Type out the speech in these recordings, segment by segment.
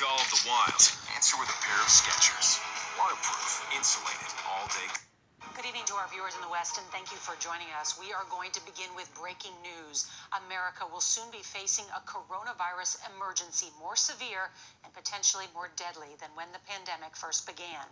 Call of the Wild. Answer with a pair of Skechers. Waterproof, insulated, all day. Good evening to our viewers in the West, and thank you for joining us. We are going to begin with breaking news. America will soon be facing a coronavirus emergency, more severe and potentially more deadly than when the pandemic first began.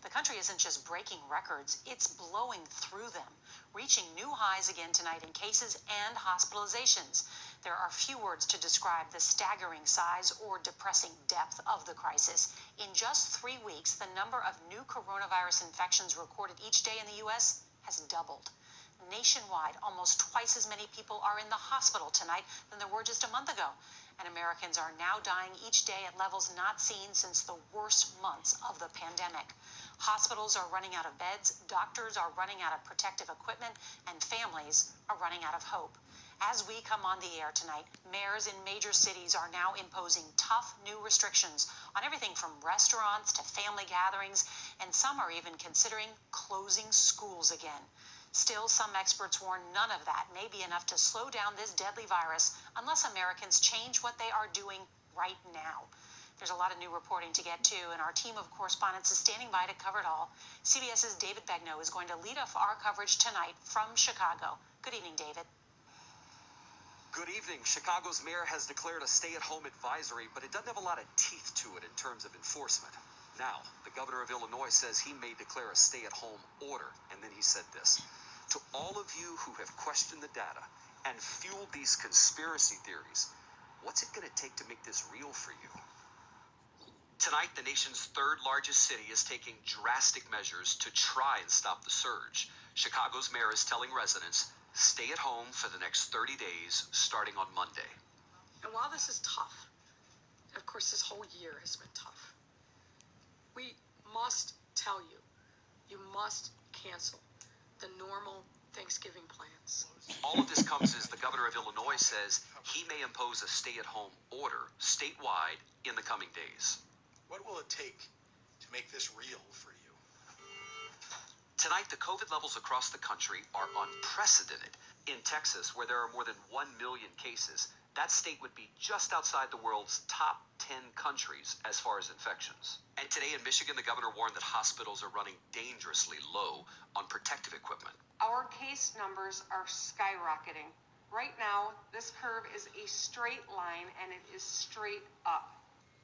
The country isn't just breaking records, it's blowing through them, reaching new highs again tonight in cases and hospitalizations. There are few words to describe the staggering size or depressing depth of the crisis. In just 3 weeks, the number of new coronavirus infections recorded each day in the U.S. has doubled. Nationwide, almost twice as many people are in the hospital tonight than there were just a month ago. And Americans are now dying each day at levels not seen since the worst months of the pandemic. Hospitals are running out of beds, doctors are running out of protective equipment, and families are running out of hope. As we come on the air tonight, mayors in major cities are now imposing tough new restrictions on everything from restaurants to family gatherings, and some are even considering closing schools again. Still, some experts warn none of that may be enough to slow down this deadly virus unless Americans change what they are doing right now. There's a lot of new reporting to get to, and our team of correspondents is standing by to cover it all. CBS's David Begnaud is going to lead off our coverage tonight from Chicago. Good evening, David. Good evening. Chicago's mayor has declared a stay-at-home advisory, but it doesn't have a lot of teeth to it in terms of enforcement. Now, the governor of Illinois says he may declare a stay-at-home order, and then he said this: to all of you who have questioned the data and fueled these conspiracy theories, what's it going to take to make this real for you? Tonight, the nation's third largest city is taking drastic measures to try and stop the surge. Chicago's mayor is telling residents, stay at home for the next 30 days, starting on Monday. And while this is tough, of course this whole year has been tough, we must tell you, you must cancel the normal Thanksgiving plans. All of this comes as the governor of Illinois says he may impose a stay-at-home order statewide in the coming days. What will it take to make this real for you? Tonight, the COVID levels across the country are unprecedented. In Texas, where there are more than 1 million cases, that state would be just outside the world's top 10 countries as far as infections. And today in Michigan, the governor warned that hospitals are running dangerously low on protective equipment. Our case numbers are skyrocketing. Right now, this curve is a straight line, and it is straight up.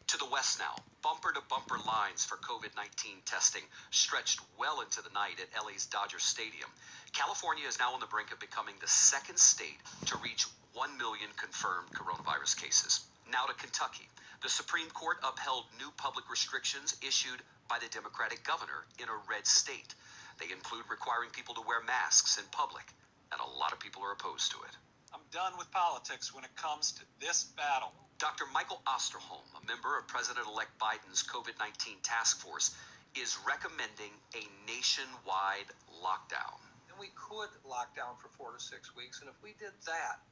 To the west now, bumper-to-bumper lines for COVID-19 testing stretched well into the night at LA's Dodger Stadium. California is now on the brink of becoming the second state to reach 1 million confirmed coronavirus cases. Now to Kentucky. The Supreme Court upheld new public restrictions issued by the Democratic governor in a red state. They include requiring people to wear masks in public, and a lot of people are opposed to it. I'm done with politics when it comes to this battle. Dr. Michael Osterholm, a member of President-elect Biden's COVID-19 task force, is recommending a nationwide lockdown. And we could lock down for 4 to 6 weeks, and if we did that,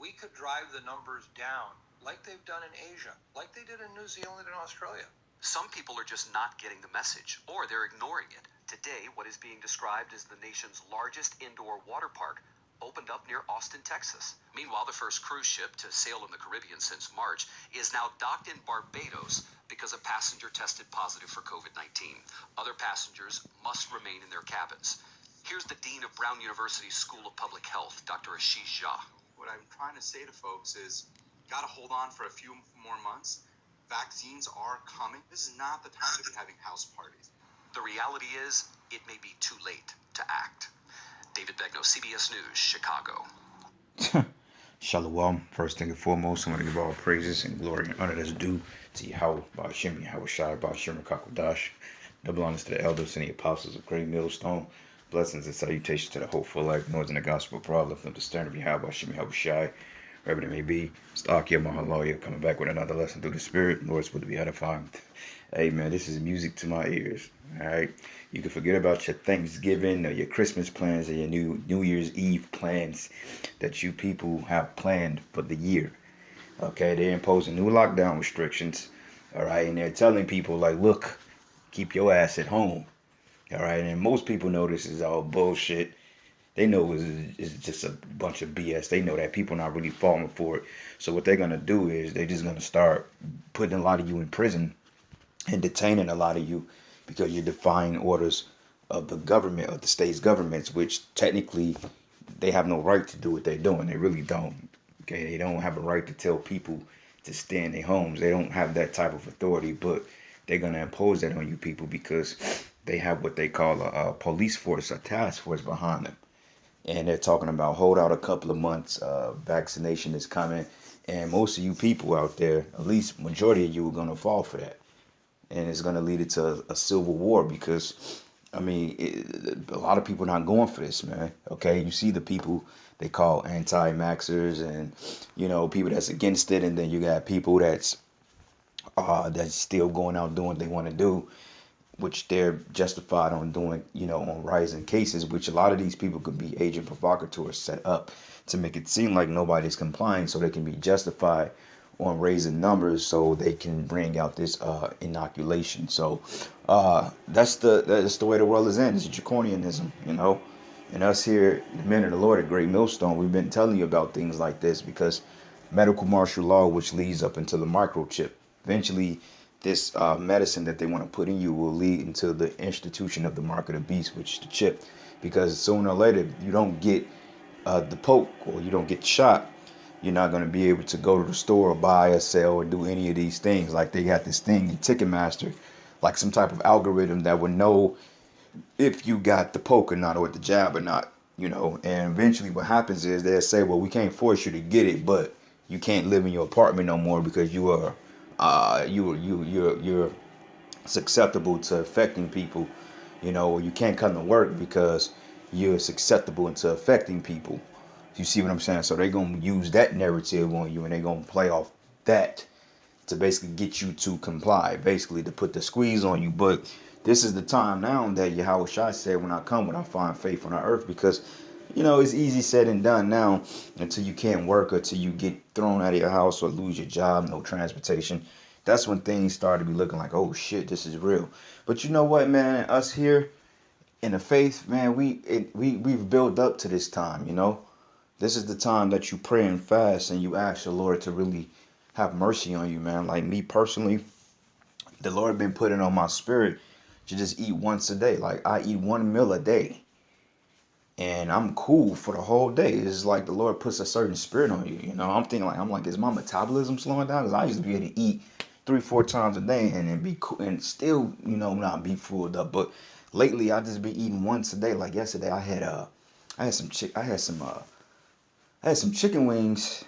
we could drive the numbers down like they've done in Asia, like they did in New Zealand and Australia. Some people are just not getting the message, or they're ignoring it. Today, what is being described as the nation's largest indoor water park opened up near Austin, Texas. Meanwhile, the first cruise ship to sail in the Caribbean since March is now docked in Barbados because a passenger tested positive for COVID-19. Other passengers must remain in their cabins. Here's the dean of Brown University's School of Public Health, Dr. Ashish Jha. What I'm trying to say to folks is, got to hold on for a few more months. Vaccines are coming. This is not the time to be having house parties. The reality is, it may be too late to act. David Begnaud, CBS News, Chicago. Shalom. First thing and foremost, I want to give all praises and glory and honor that's due to Yahweh, Ba'ashem, Yahweh Shai, Ba'ashem, Kakodash. Double honors to the elders and the apostles of Great Millstone. Blessings and salutations to the hopeful life, noise in the gospel problem from the stern of Yahweh, Ba'ashem, Yahweh Shai. Wherever it may be, Stakia Mahaloya coming back with another lesson through the Spirit. Lord's will to be edifying. Hey man, this is music to my ears. Alright. You can forget about your Thanksgiving or your Christmas plans or your New Year's Eve plans that you people have planned for the year. Okay, they're imposing new lockdown restrictions. Alright, and they're telling people like, look, keep your ass at home. Alright, and most people know this is all bullshit. They know it's just a bunch of BS. They know that people not really falling for it. So what they're gonna do is they're just gonna start putting a lot of you in prison and detaining a lot of you because you're defying orders of the government, of the state's governments, which technically they have no right to do what they're doing. They really don't. Okay, they don't have a right to tell people to stay in their homes. They don't have that type of authority, but they're gonna impose that on you people because they have what they call a police force, a task force behind them, and they're talking about hold out a couple of months. Vaccination is coming, and most of you people out there, at least majority of you, are gonna fall for that, and it's gonna lead it to a civil war because I mean, a lot of people not going for this, man. Okay, you see the people they call anti-maxers, and people that's against it, and then you got people that's still going out doing what they want to do, which they're justified on doing, on rising cases, which a lot of these people could be agent provocateurs set up to make it seem like nobody's complying, so they can be justified on raising numbers so they can bring out this inoculation. So that's the way the world is in. It's draconianism, And us here, the men of the Lord at Great Millstone, we've been telling you about things like this because medical martial law, which leads up into the microchip, eventually this medicine that they want to put in you will lead into the institution of the mark of the beast, which is the chip. Because sooner or later, you don't get the poke or you don't get shot, you're not going to be able to go to the store or buy or sell or do any of these things. Like they got this thing in Ticketmaster, like some type of algorithm that would know if you got the poke or not or the jab or not, And eventually what happens is they'll say, well, we can't force you to get it, but you can't live in your apartment no more because you're susceptible to affecting people, or you can't come to work because you're susceptible to affecting people. You see what I'm saying? So they're going to use that narrative on you and they're going to play off that to basically get you to comply, basically to put the squeeze on you. But this is the time now that Yahweh Shai said, when I come, when I find faith on the earth, because, it's easy said and done now until you can't work, until you get thrown out of your house or lose your job, no transportation. That's when things start to be looking like, oh shit, this is real. But you know what, man? Us here in the faith, man, we've built up to this time, This is the time that you pray and fast and you ask the Lord to really have mercy on you, man. Like me personally, the Lord been putting on my spirit to just eat once a day. Like I eat one meal a day. And I'm cool for the whole day. It's like the Lord puts a certain spirit on you, I'm thinking I'm like, is my metabolism slowing down? Because I used to be able to eat 3-4 times a day and then be cool and still, not be fooled up. But lately I just been eating once a day. Like yesterday I had some chicken wings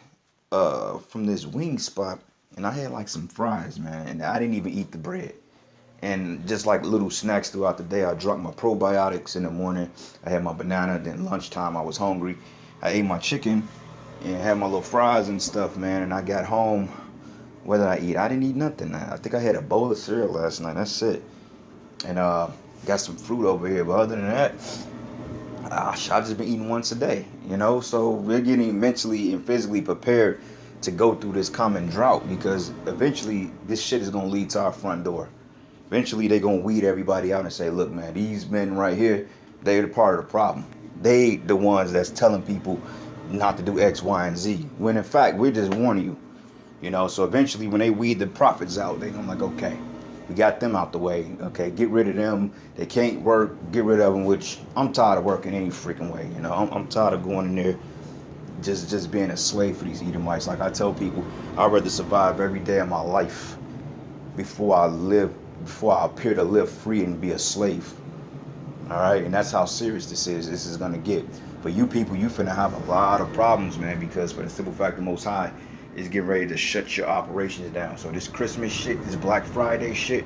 from this wing spot, and I had like some fries, man, and I didn't even eat the bread. And just like little snacks throughout the day, I drank my probiotics in the morning. I had my banana. Then lunchtime, I was hungry. I ate my chicken and had my little fries and stuff, man. And I got home. What did I eat? I didn't eat nothing. I think I had a bowl of cereal last night. That's it. And got some fruit over here. But other than that, I've just been eating once a day, So we're getting mentally and physically prepared to go through this common drought because eventually this shit is going to lead to our front door. Eventually they're going to weed everybody out and say, look, man, these men right here, they're the part of the problem. They the ones that's telling people not to do X, Y, and Z. When in fact, we're just warning you. So eventually when they weed the prophets out, they're going to like, okay, we got them out the way. Okay, get rid of them. They can't work. Get rid of them, which I'm tired of working any freaking way. I'm tired of going in there just being a slave for these Edomites. Like I tell people, I'd rather survive every day of my life before I appear to live free and be a slave. All right, and that's how serious this is gonna get. But you people, you finna have a lot of problems, man, because for the simple fact the Most High is getting ready to shut your operations down. So this Christmas shit, this Black Friday shit,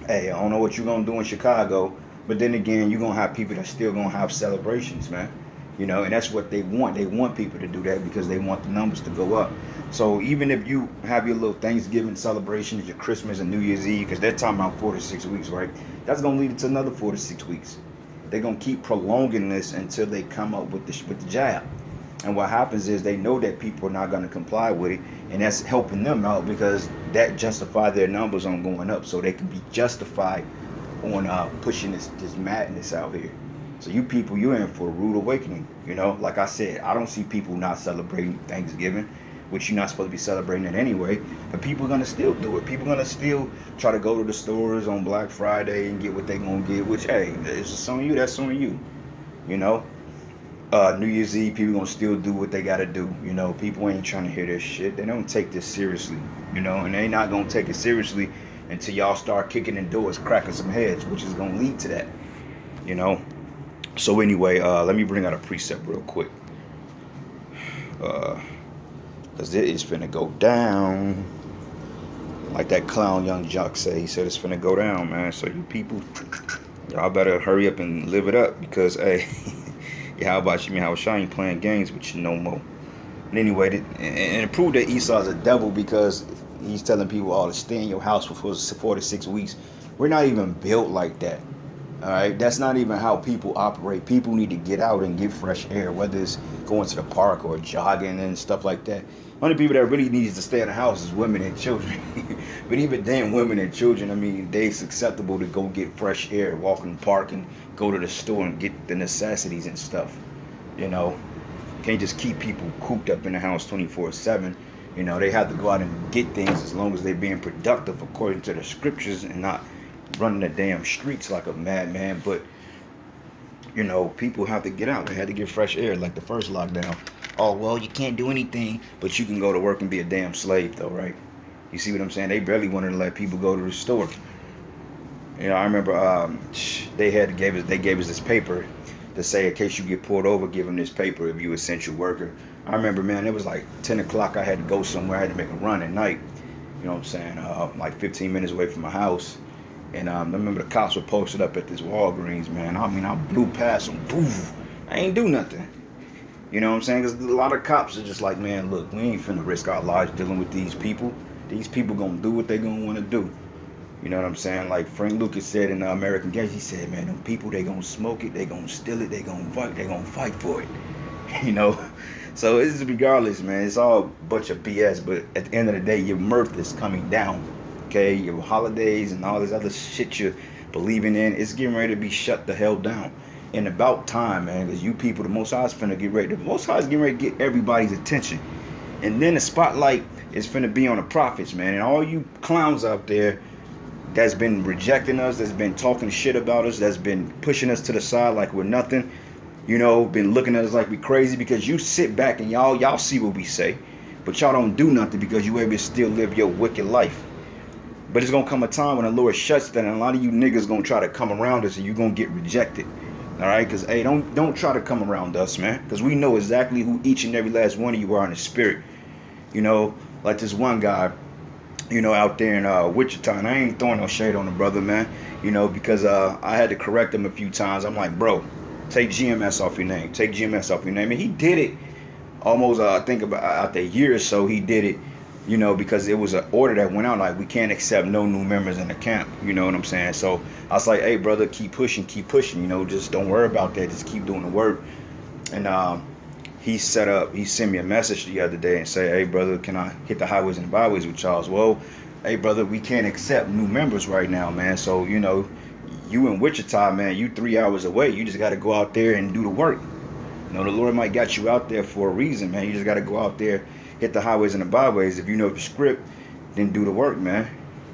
hey, I don't know what you're gonna do in Chicago, but then again, you're gonna have people that still gonna have celebrations, man. And that's what they want. They want people to do that because they want the numbers to go up. So even if you have your little Thanksgiving celebrations, your Christmas and New Year's Eve, because they're talking about 4 to 6 weeks, right? That's gonna lead to another 4 to 6 weeks. They're gonna keep prolonging this until they come up with the jab. And what happens is they know that people are not gonna comply with it, and that's helping them out because that justify their numbers on going up, so they can be justified on pushing this madness out here. So you people, you're in for a rude awakening. You know, like I said, I don't see people not celebrating Thanksgiving, which you're not supposed to be celebrating it anyway. But people are gonna still do it. People are gonna still try to go to the stores on Black Friday and get what they gonna get. Which, hey, it's just on you. That's on you. You know. New Year's Eve, people gonna still do what they gotta do. You know, people ain't trying to hear this shit. They don't take this seriously. You know, and they not gonna take it seriously until y'all start kicking in doors, cracking some heads, which is gonna lead to that. You know. So anyway, let me bring out a precept real quick. Cause it is finna go down. Like that clown young jock said. He said it's finna go down, man. So you people, y'all better hurry up and live it up. Because, hey, yeah, how about you, how Shine ain't playing games with you no more. And anyway, and it proved that Esau's a devil because he's telling people all to stay in your house for 4 to 6 weeks. We're not even built like that. All right, that's not even how people operate. People need to get out and get fresh air, whether it's going to the park or jogging and stuff like that. Only people that really needs to stay in the house is women and children. But even then, women and children, I mean, it's acceptable to go get fresh air, walk in the park and go to the store and get the necessities and stuff. You know, can't just keep people cooped up in the house 24/7. You know, they have to go out and get things as long as they're being productive according to the scriptures and not running the damn streets like a madman. But you know, people have to get out. They had to get fresh air like the first lockdown. Oh well, you can't do anything, but you can go to work and be a damn slave though, right? You see what I'm saying? They barely wanted to let people go to the store. You know, I remember they gave us this paper to say in case you get pulled over, give them this paper if you essential worker. I remember, man, it was like 10 o'clock. I had to go somewhere. I had to make a run at night. You know what I'm saying? Like 15 minutes away from my house. And I remember the cops were posted up at this Walgreens, man. I mean, I blew past them. Poof. I ain't do nothing. You know what I'm saying? Because a lot of cops are just like, man, look, we ain't finna risk our lives dealing with these people. These people gonna do what they gonna want to do. You know what I'm saying? Like Frank Lucas said in American Gangster, he said, man, them people, they gonna smoke it, they gonna steal it, they gonna fight for it. You know? So it's regardless, man. It's all a bunch of BS. But at the end of the day, your mirth is coming down. Okay? Your holidays and all this other shit you're believing in, it's getting ready to be shut the hell down. And about time, man, because you people, the Most High is finna get ready. The Most High is getting ready to get everybody's attention. And then the spotlight is finna be on the prophets, man. And all you clowns out there that's been rejecting us, that's been talking shit about us, that's been pushing us to the side like we're nothing, you know, been looking at us like we crazy because you sit back and y'all see what we say, but y'all don't do nothing because you able to still live your wicked life. But it's gonna come a time when the Lord shuts that, and a lot of you niggas gonna try to come around us, and you're gonna get rejected. All right, because hey, don't try to come around us, man, because we know exactly who each and every last one of you are in the spirit. You know, like this one guy, you know, out there in Wichita, and I ain't throwing no shade on the brother, man. You know, because I had to correct him a few times. I'm like, bro, take GMS off your name. Take GMS off your name, and he did it almost. I think about after a year or so, he did it. You know, because it was an order that went out like we can't accept no new members in the camp. You know what I'm saying? So I was like, hey, brother, keep pushing. You know, just don't worry about that. Just keep doing the work. And he sent me a message the other day and say, hey, brother, can I hit the highways and byways with y'all? Well, hey, brother, we can't accept new members right now, man. So, you know, you in Wichita, man, you 3 hours away. You just got to go out there and do the work. You know, the Lord might got you out there for a reason, man. You just got to go out there, hit the highways and the byways. If you know the script, then do the work, man.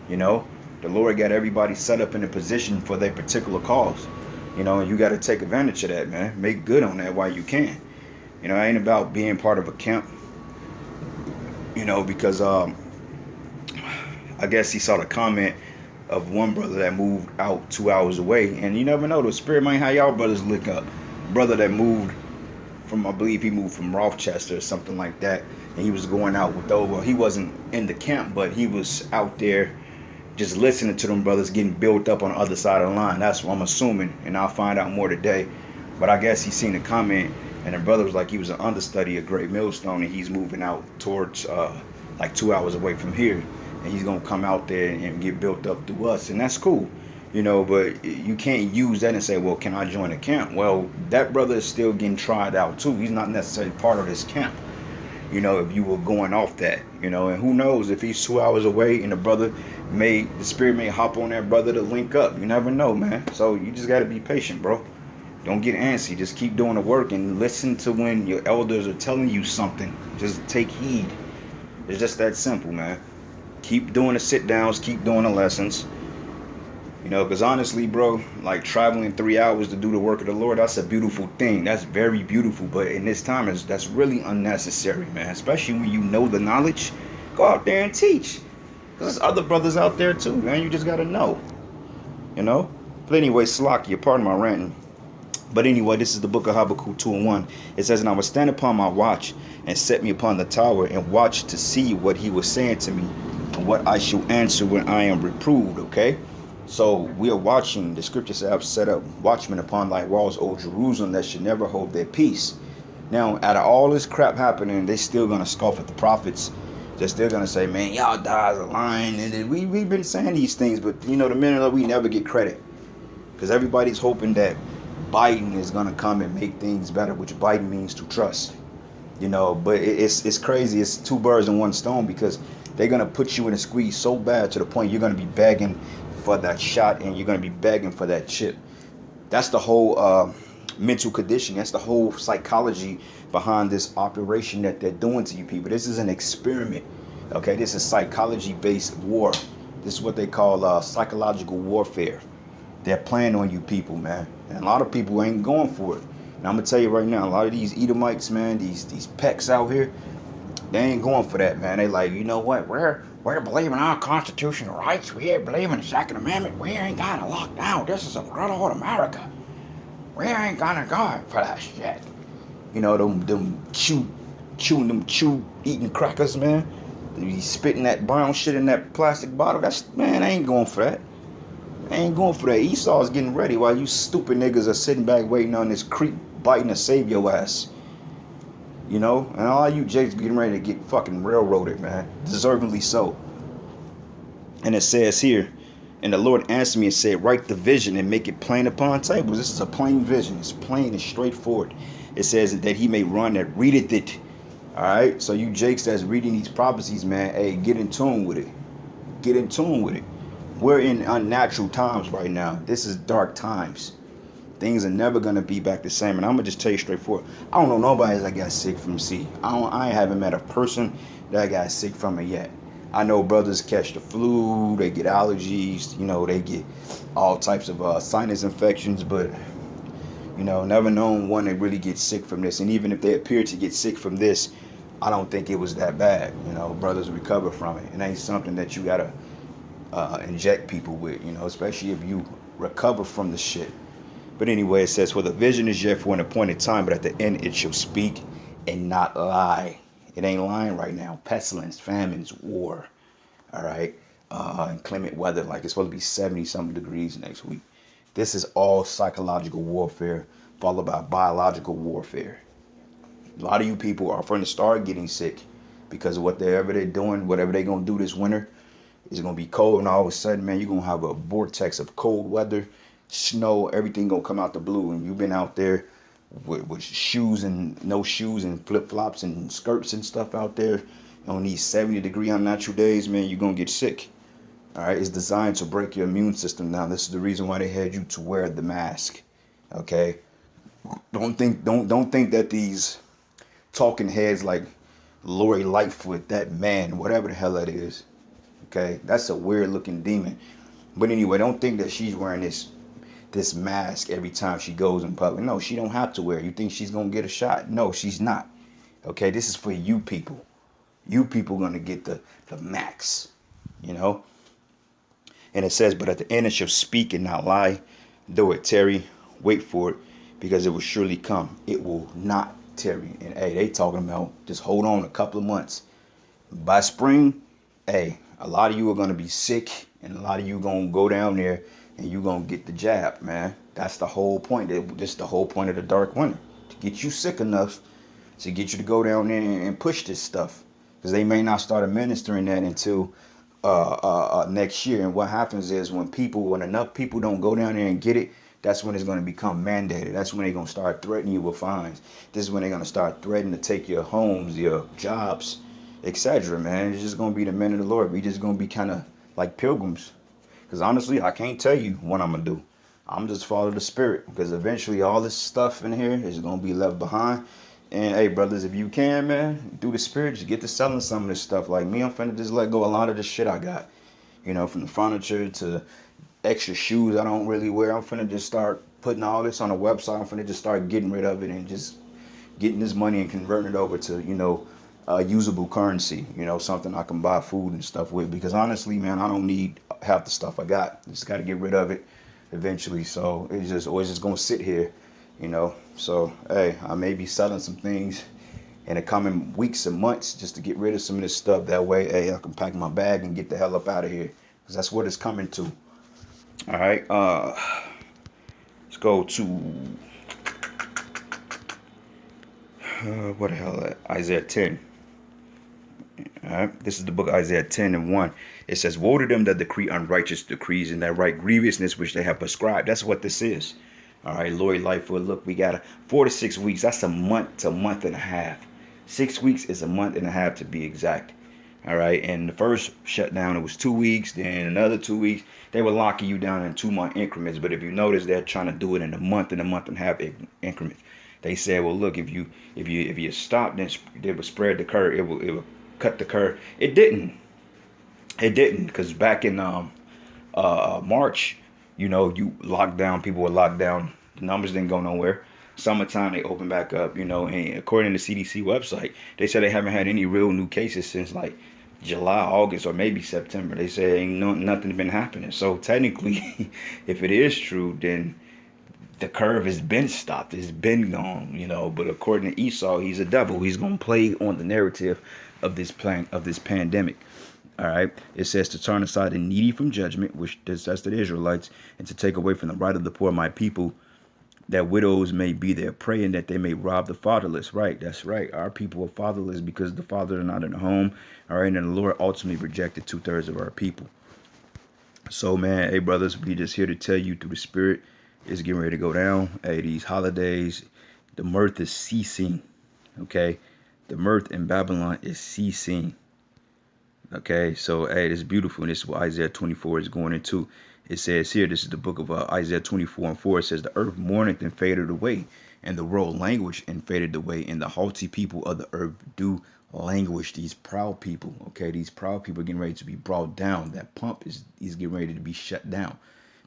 You know, the Lord got everybody set up in a position for their particular cause. You know, and you got to take advantage of that, man. Make good on that while you can. You know, it ain't about being part of a camp. You know, because I guess he saw the comment of one brother that moved out 2 hours away. And you never know, the spirit might have y'all brothers look up. Brother that moved from, I believe he moved from Rochester or something like that. And he was going out with those. Well, he wasn't in the camp, but he was out there just listening to them brothers getting built up on the other side of the line. That's what I'm assuming. And I'll find out more today. But I guess he seen the comment. And the brother was like he was an understudy of Great Millstone, and he's moving out towards like 2 hours away from here, and he's gonna come out there and get built up through us, and that's cool, you know. But you can't use that and say, well, can I join a camp? Well, that brother is still getting tried out too. He's not necessarily part of this camp, you know. If you were going off that, you know, and who knows if he's 2 hours away and the spirit may hop on that brother to link up. You never know, man. So you just gotta be patient, bro. Don't get antsy. Just keep doing the work and listen to when your elders are telling you something. Just take heed. It's just that simple, man. Keep doing the sit downs, keep doing the lessons. You know, because honestly, bro, like traveling 3 hours to do the work of the Lord, that's a beautiful thing. That's very beautiful. But in this time, that's really unnecessary, man. Especially when you know the knowledge. Go out there and teach. Because there's other brothers out there too, man. You just got to know. You know? But anyway, Salakia, pardon my ranting. But anyway, this is the book of Habakkuk 2 and 1. It says, "And I will stand upon my watch and set me upon the tower and watch to see what he was saying to me and what I shall answer when I am reproved." Okay? So we are watching. The scripture says, "I've set up watchmen upon thy walls, O Jerusalem, that should never hold their peace." Now, out of all this crap happening, they still going to scoff at the prophets. They're still going to say, man, y'all guys are lying. And we've been saying these things, but, you know, the minute we never get credit. Because everybody's hoping that Biden is going to come and make things better, which Biden means to trust. You know, but it's crazy. It's two birds in one stone, because they're going to put you in a squeeze so bad to the point you're going to be begging for that shot and you're going to be begging for that chip. That's the whole mental condition. That's the whole psychology behind this operation that they're doing to you people. This is an experiment. Okay, this is psychology-based war. This is what they call psychological warfare. They're playing on you people, man. And a lot of people ain't going for it. And I'm gonna tell you right now, a lot of these Edomites, man, these pecks out here, they ain't going for that, man. They like, you know what? We're believing our constitutional rights. We're believing the Second Amendment. We ain't gotta lock down. This is a brotherhood America. We ain't gonna go for that shit. You know, them eating crackers, man. They spitting that brown shit in that plastic bottle. Man, I ain't going for that. I ain't going for that. Esau's getting ready while you stupid niggas are sitting back waiting on this creep biting to save your ass. You know? And all you jakes getting ready to get fucking railroaded, man. Deservingly so. And it says here, "And the Lord answered me and said, write the vision and make it plain upon tables." This is a plain vision. It's plain and straightforward. It says that he may run that readeth it. Alright? So you jakes that's reading these prophecies, man, hey, get in tune with it. Get in tune with it. We're in unnatural times right now. This is dark times. Things are never going to be back the same. And I'm going to just tell you straightforward. I don't know nobody that got sick from C. I haven't met a person that got sick from it yet. I know brothers catch the flu. They get allergies. You know, they get all types of sinus infections. But, you know, never known one that really gets sick from this. And even if they appear to get sick from this, I don't think it was that bad. You know, brothers recover from it. It ain't something that you got to inject people with, you know, especially if you recover from the shit. But anyway, it says, "For the vision is yet for an appointed time, but at the end it shall speak and not lie." It ain't lying right now. Pestilence, famines, war, all right, inclement weather, like it's supposed to be 70-something degrees next week. This is all psychological warfare followed by biological warfare. A lot of you people are going to start getting sick because of whatever they're doing, whatever they're going to do this winter. It's going to be cold, and all of a sudden, man, you're going to have a vortex of cold weather, snow, everything going to come out the blue. And you've been out there with shoes and no shoes and flip-flops and skirts and stuff out there on these 70-degree unnatural days, man, you're going to get sick. All right, it's designed to break your immune system down. This is the reason why they had you to wear the mask. Okay? Don't think that these talking heads like Lori Lightfoot, that man, whatever the hell that is, okay, that's a weird looking demon. But anyway, don't think that she's wearing this mask every time she goes in public. No, she don't have to wear it. You think she's gonna get a shot? No, she's not. Okay, this is for you people. You people gonna get the max, you know. And it says, "But at the end it shall speak and not lie. Though it tarry, wait for it, because it will surely come. It will not tarry." And hey, they talking about just hold on a couple of months. By spring, hey, a lot of you are gonna be sick, and a lot of you gonna go down there and you gonna get the jab, man. That's the whole point. That's the whole point of the dark winter, to get you sick enough to get you to go down there and push this stuff, because they may not start administering that until next year. And what happens is when enough people don't go down there and get it, that's when it's going to become mandated. That's when they're going to start threatening you with fines. This is when they're going to start threatening to take your homes, your jobs, etc. Man, it's just going to be the men of the Lord. We just going to be kind of like pilgrims. Because honestly, I can't tell you what I'm going to do. I'm just follow the spirit, because eventually all this stuff in here is gonna be left behind. And hey, brothers, if you can, man, do the spirit, just get to selling some of this stuff. Like me, I'm finna just let go a lot of the shit I got. You know, from the furniture to extra shoes I don't really wear. I'm finna just start putting all this on a website. I'm finna just start getting rid of it and just getting this money and converting it over to, usable currency, something I can buy food and stuff with. Because honestly, man, I don't need half the stuff I got. Just got to get rid of it eventually. So it's just always just going to sit here. So, hey, I may be selling some things in the coming weeks and months just to get rid of some of this stuff. That way, hey, I can pack my bag and get the hell up out of here. Because that's what it's coming to. All right. Let's go to what the hell? Isaiah 10. All right. This is the book of Isaiah 10 and 1. It says, "Woe to them that decree unrighteous decrees and that write grievousness which they have prescribed." That's what this is. All right, Lori Lightfoot. Look, we got 4 to 6 weeks. That's a month to a month and a half. 6 weeks is a month and a half to be exact. All right. And the first shutdown, it was 2 weeks. Then another 2 weeks. They were locking you down in 2-month increments. But if you notice, they're trying to do it in a month and a half increments. They said, well, look, if you stop, then it will spread the curve. It will cut the curve. It didn't. Because back in March, you locked down. People were locked down. The numbers didn't go nowhere. Summertime, they opened back up. And according to the CDC website, they said they haven't had any real new cases since like July, August, or maybe September. They say nothing's been happening. So technically, if it is true, then the curve has been stopped. It's been gone, But according to Esau, he's a devil. He's gonna play on the narrative of this pandemic. All right. It says to turn aside the needy from judgment, which that's the Israelites, and to take away from the right of the poor, my people, that widows may be their prey and that they may rob the fatherless. Right. That's right. Our people are fatherless because the fathers are not in the home. All right. And the Lord ultimately rejected 2/3 of our people. So, man, hey, brothers, we just here to tell you through the spirit, it's getting ready to go down. Hey, these holidays, the mirth is ceasing. Okay. The mirth in Babylon is ceasing. Okay. So, hey, this is beautiful. And this is what Isaiah 24 is going into. It says here, this is the book of Isaiah 24 and 4. It says, "The earth mourneth and faded away, and the world languished and faded away, and the haughty people of the earth do languish." These proud people, okay, these proud people are getting ready to be brought down. That pump is getting ready to be shut down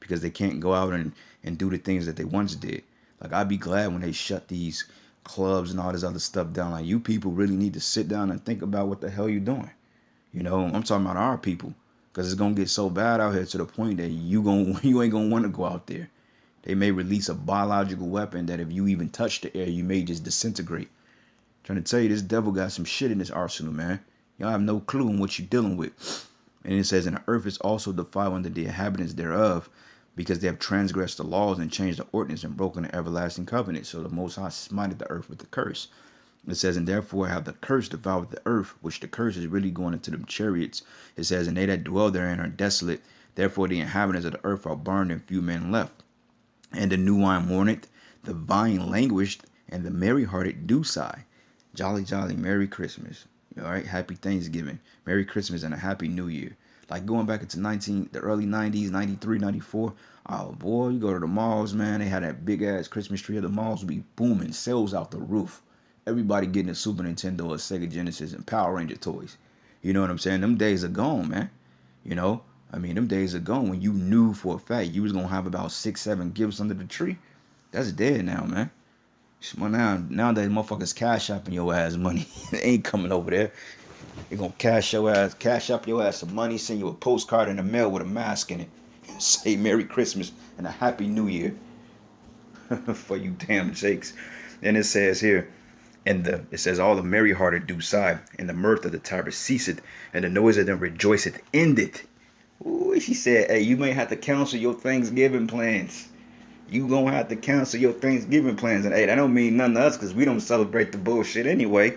because they can't go out and do the things that they once did. Like, I'd be glad when they shut these clubs and all this other stuff down. Like, you people really need to sit down and think about what the hell you're doing. I'm talking about our people. Because it's going to get so bad out here to the point that you ain't going to want to go out there. They may release a biological weapon that if you even touch the air, you may just disintegrate. I'm trying to tell you, this devil got some shit in his arsenal, man. Y'all have no clue on what you're dealing with. And it says, "And the earth is also defiled under the inhabitants thereof, because they have transgressed the laws and changed the ordinance and broken the everlasting covenant." So the Most High smited the earth with the curse. It says, "And therefore have the curse devoured the earth," which the curse is really going into them chariots. It says, "And they that dwell therein are desolate. Therefore the inhabitants of the earth are burned, and few men left. And the new wine mourneth, the vine languished, and the merry-hearted do sigh." Jolly, jolly, Merry Christmas. All right, Happy Thanksgiving, Merry Christmas, and a Happy New Year. Like going back into the early 90s, 93, 94. Oh, boy, you go to the malls, man. They had that big-ass Christmas tree. The malls would be booming, sales out the roof. Everybody getting a Super Nintendo, a Sega Genesis, and Power Ranger toys. You know what I'm saying? Them days are gone, man. Them days are gone when you knew for a fact you was going to have about 6, 7 gifts under the tree. That's dead now, man. Well, nowadays, motherfuckers cash up in your ass money. They ain't coming over there. They're going to cash up your ass some money, send you a postcard in the mail with a mask in it. Say Merry Christmas and a Happy New Year. For you damn jakes. Then it says here, it says, "All the merry-hearted do sigh, and the mirth of the tower ceaseth, and the noise of them rejoiceth endeth." Ooh, she said, hey, you may have to cancel your Thanksgiving plans. You gonna have to cancel your Thanksgiving plans. And hey, that don't mean nothing to us because we don't celebrate the bullshit anyway.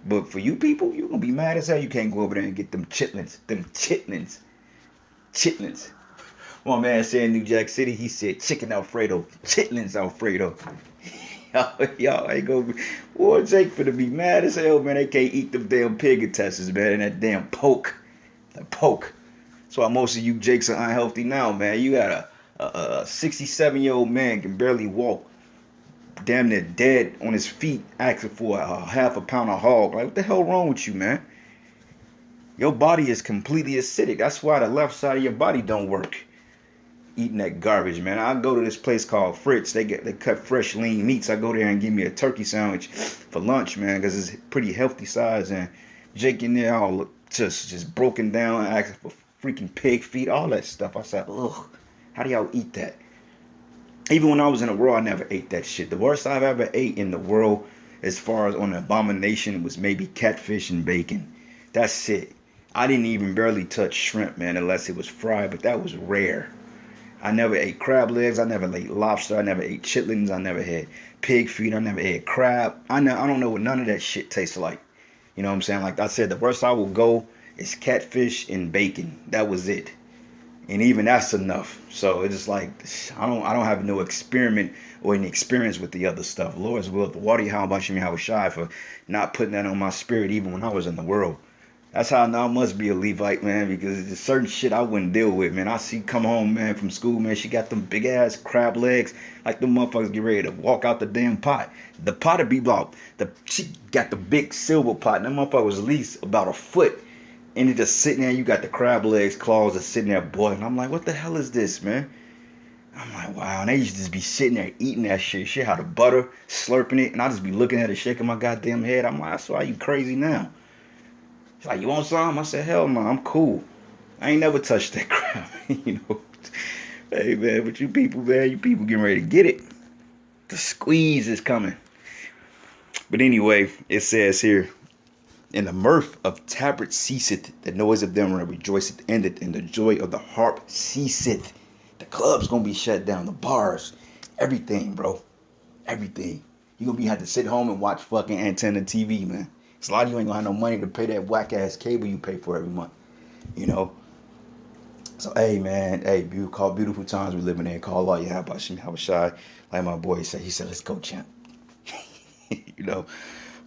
But for you people, you gonna be mad as hell. You can't go over there and get them chitlins. Chitlins. One man said in New Jack City, he said chicken Alfredo. Chitlins Alfredo. Y'all ain't gonna be. Boy, Jake finna be mad as hell, man. They can't eat them damn pig intestines, man. And that damn poke. The poke. That's why most of you Jakes are unhealthy now, man. You got A 67-year-old man can barely walk, damn near dead on his feet, asking for a half a pound of hog. Like, what the hell wrong with you, man? Your body is completely acidic. That's why the left side of your body don't work. Eating that garbage, man. I go to this place called Fritz. They cut fresh lean meats. I go there and give me a turkey sandwich for lunch, man, because it's pretty healthy size. And Jake in there all just broken down, asking for freaking pig feet, all that stuff. I said, ugh, how do y'all eat that? Even when I was in the world, I never ate that shit. The worst I've ever ate in the world, as far as on an abomination, was maybe catfish and bacon. That's it. I didn't even barely touch shrimp, man, unless it was fried, but that was rare. I never ate crab legs. I never ate lobster. I never ate chitlins. I never had pig feet. I never ate crab. I don't know what none of that shit tastes like. You know what I'm saying? Like I said, the worst I will go is catfish and bacon. That was it. And even that's enough. So it's just like I don't have no experiment or any experience with the other stuff. Lord's will, the water, how about you, how shy for not putting that on my spirit even when I was in the world. That's how I know I must be a Levite, man, because there's certain shit I wouldn't deal with, man. I see come home, man, from school, man. She got them big ass crab legs, like them motherfuckers get ready to walk out the damn pot. The pot would be about she got the big silver pot, and that motherfucker was at least about a foot. And it just sitting there, you got the crab legs, claws just sitting there boiling. I'm like, what the hell is this, man? I'm like, wow. And they used to just be sitting there eating that shit. Shit had the butter, slurping it. And I just be looking at it, shaking my goddamn head. I'm like, that's why you crazy now. She's like, you want some? I said, hell no, I'm cool. I ain't never touched that crab, you know. Hey, man, but you people, man, you people getting ready to get it. The squeeze is coming. But anyway, it says here, and the mirth of tabrets ceaseth, the noise of them that rejoiceth endeth, and the joy of the harp ceaseth. The club's gonna be shut down, the bars, everything, bro. Everything. You're gonna have to sit home and watch fucking antenna TV, man. Cause a lot of you ain't gonna have no money to pay that whack ass cable you pay for every month. You know? So hey man, hey, beautiful times we living in. Call all you have about Shimmy shy. Like my boy said, he said, let's go, champ. You know.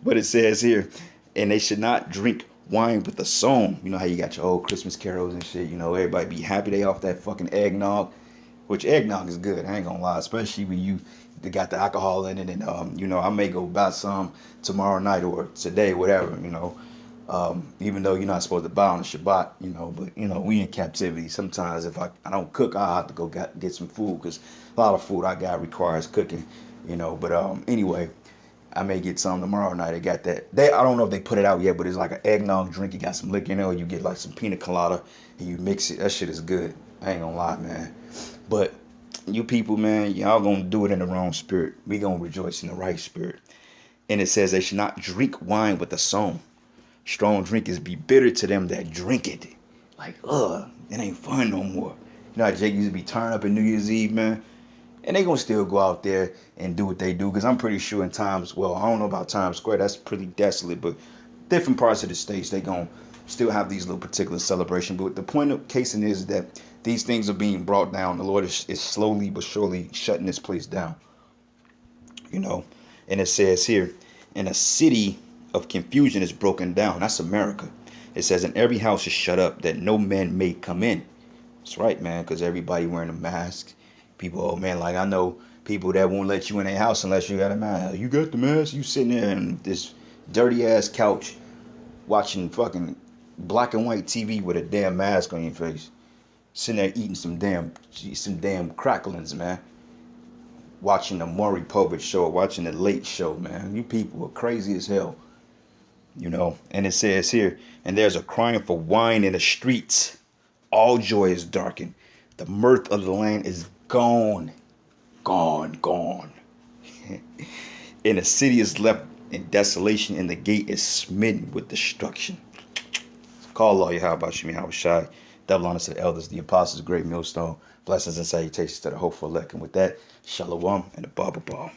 But it says here, and they should not drink wine with a song. You know how you got your old Christmas carols and shit. You know, everybody be happy they off that fucking eggnog. Which eggnog is good, I ain't gonna lie. Especially when you got the alcohol in it. And, you know, I may go buy some tomorrow night or today, whatever, you know. Even though you're not supposed to buy on the Shabbat, you know. But, you know, we in captivity. Sometimes if I don't cook, I'll have to go get some food. Because a lot of food I got requires cooking, you know. But anyway, I may get some tomorrow night. They got that. I don't know if they put it out yet, but it's like an eggnog drink. You got some liquor in it, or you get like some pina colada and you mix it. That shit is good. I ain't gonna lie, man. But you people, man, y'all gonna do it in the wrong spirit. We gonna rejoice in the right spirit. And it says they should not drink wine with a song. Strong drinkers be bitter to them that drink it. Like, it ain't fun no more. You know how Jake used to be turned up in New Year's Eve, man? And they gonna still go out there and do what they do, because I'm pretty sure in Times, well, I don't know about Times Square, that's pretty desolate, but different parts of the states, they gonna still have these little particular celebrations. But the point of casing is that these things are being brought down. The Lord is slowly but surely shutting this place down. You know, and it says here, and a city of confusion is broken down. That's America. It says, and every house is shut up, that no man may come in. That's right, man, because everybody wearing a mask. People, oh man, like I know people that won't let you in their house unless you got a mask. You got the mask, you sitting there in this dirty ass couch watching fucking black and white TV with a damn mask on your face. Sitting there eating some damn cracklings, man. Watching the Maury Povich show, watching the Late Show, man. You people are crazy as hell. You know, and it says here, and there's a crying for wine in the streets. All joy is darkened. The mirth of the land is gone. Gone. And the city is left in desolation, and the gate is smitten with destruction. Call all you how about Shimmy shy. Double honors to the elders, the apostles, great millstone. Blessings and salutations to the hopeful elect. And with that, shalom and the Baba Ball.